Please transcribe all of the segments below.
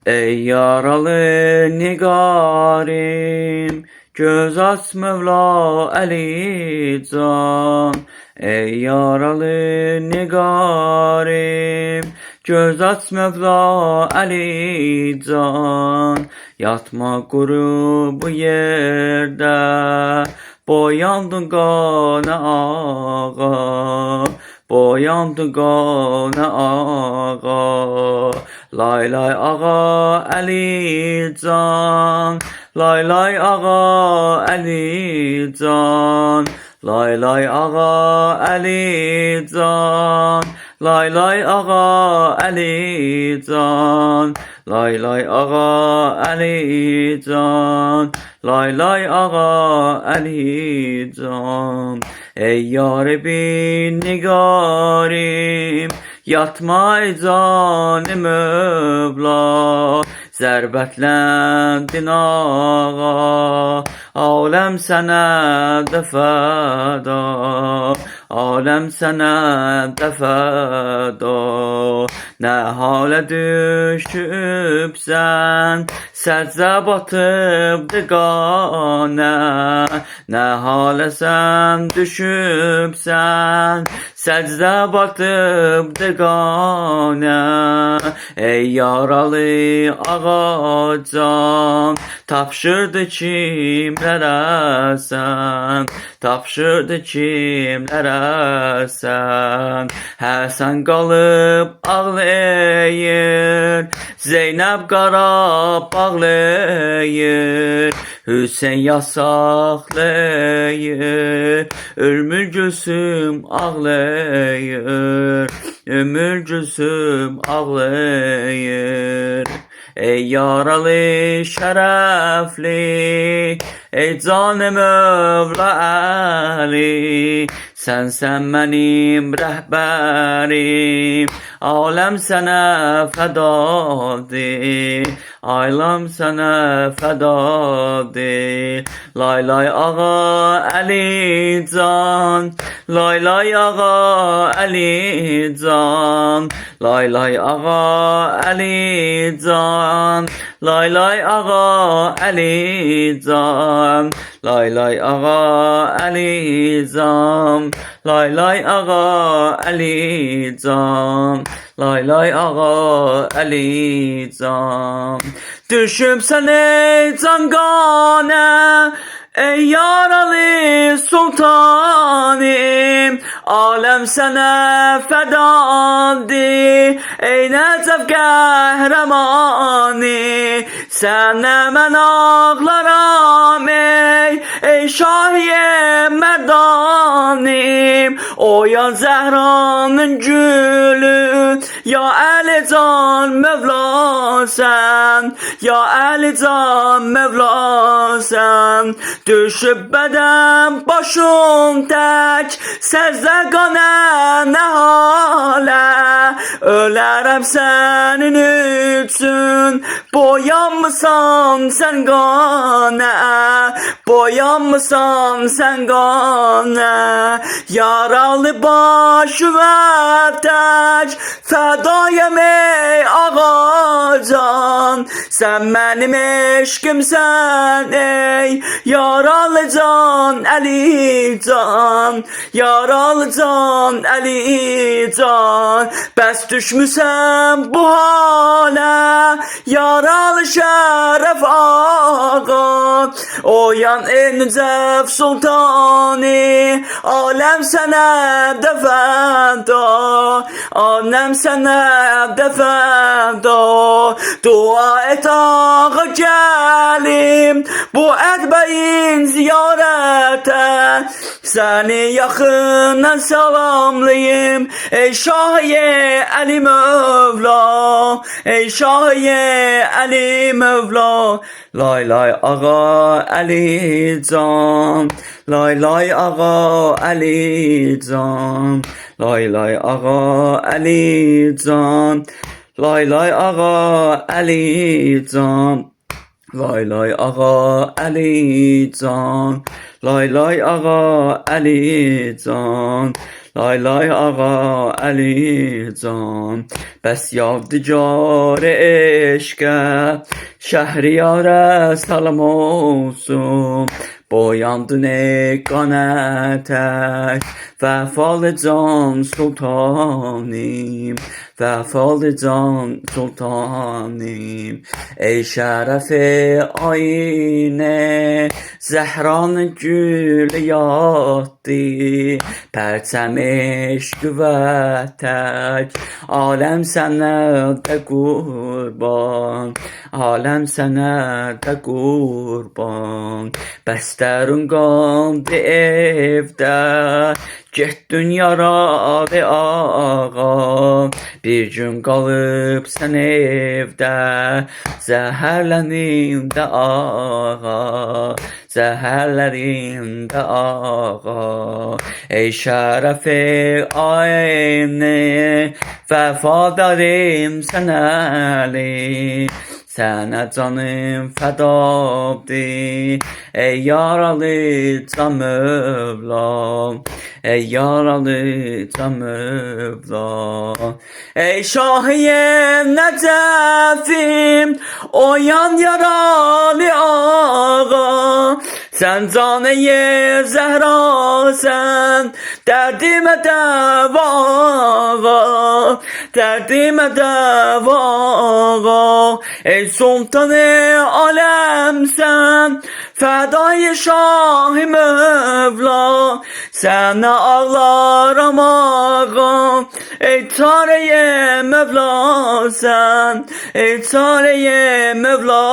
Ey yaralı nigarim, göz aç Mevla Ali can. Ey yaralı nigarim, göz aç Mevla Ali can. Yatma kuru bu yerde, boyandın kana ağa. Boyandın kana ağa. Lay lay ağa Ali can, lay lay ağa Ali can, lay lay ağa Ali can, lay lay ağa Ali can, lay lay ağa Ali can, lay lay ağa Ali can. Ey yarebi nigarim, yatma ey canı Mevla, zərbətlendin ağa. Aləm sənə də fəda, aləm sənə də fəda. Nə halə düşübsən, səcdə batıbdı qanə. Nə halə sən düşübsən, səcdə batıbdı qanə. Ey yaralı ağacan, tapşırdı kimlərə sən, tapşırdı kimlərə sən. Həsən qalıb ağlayır, Zeynəb qarab ağlayır, Hüseyn yasaqlayır, Ömür Gülsüm ağlayır, Ömür Gülsüm ağlayır. Ey yaralı şərəfli, ey canım Mövla Əli, sənsən mənim rəhbərim, aləm sənə fədadır, ailəm sənə fədadır. Lay lay ağa Ali can, lay lay ağa Ali can, lay lay ağa Ali can, lay lay ağa Ali can, lay lay ağa Ali can, lay lay ağa Ali can, lay lay ağa Ali can. Düşübsən ey canqanə, ey yaralı sultanım, aləm sənə fədadır, ey Nəcəf qəhrəmanı. Sənə mən ağlaram ey şahiye merdanım. Oyan Zəhranın gülü, ya Əlican Mövla sən, ya Əlican Mövla sən. Düşüb bədəm başım tək, səzdə qanə nə halə, ölərəm sənin üçün, boyanmısan sən qanə, boyanmısan sən qanə. Yaralı başıma tək, fədayəm ey ağacan, sən mənim eşqimsən ey yaralı can Əli can, yaralı can Əli can. Bəs düşmüsən bu halə, yaralı Şərəf ağa, oyan ey Nəcəf sultanı, aləm sənə də fəda, aləm sənə də fəda. Dua et ağa gəlim bu ətbəyin ziyarətə, səni yaxından salamlayım ey şahiye Əli Mövla, ey şahiye Əli Mövla. Lay lay ağa Əli can, lay lay ağa Əli can, lay lay ağa Əli can, lay lay ağa Əli can, lay lay ağa Əli can, Lay lay ağa Əlican, lay lay ağa Əlican, bəs yadigar eşqə, Şəhriyarə salam olsun. Boyandın ey qanətək, vəfalı can sultanım, vəfalı can sultanım. Ey şərəfi ayinə, Zəhranın gülü yatdı, pərçəm eşq vətək, aləm sənə də qurban, aləm sənə də qurban. Bəstərun qaldı evdə, getdin yaralı ağa, bir gün qalıbsan evdə, zəhərlənim də ağa, zəhərlərim də ağa. Ey şərəfi ayni, vəfadarım sənəli, sənə canım fədadır, ey yaralı can Mövlam, ey yaralı can Mövlam. Ey şahiyem Nəcəfim, oyan yaralı ağa, sən canı-i Zəhrasən, dərdimə dəva ağa, dərdimə dəva ağa. Ey sultanı aləmsən, fədai şah-ı Mövla, sənə ağlaram ağa, ey çarə-i Mövla sən, ey çarə-i Mövla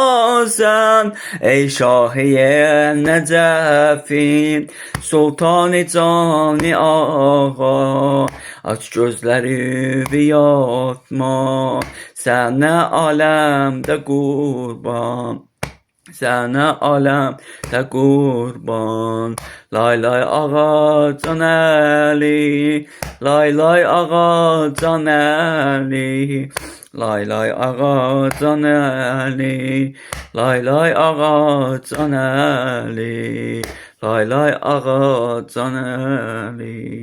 sən. Ey şahı-i Nəcəfim, sultan-ı can-ı ağa, aç gözləri yatma, sənə aləmdə qurban, sənə aləmdə qurban. Lay lay ağa Can Əli, lay lay ağa Can Əli, lay lay ağa Can Əli, lay lay ağa Can Əli, lay lay ağa Can Əli.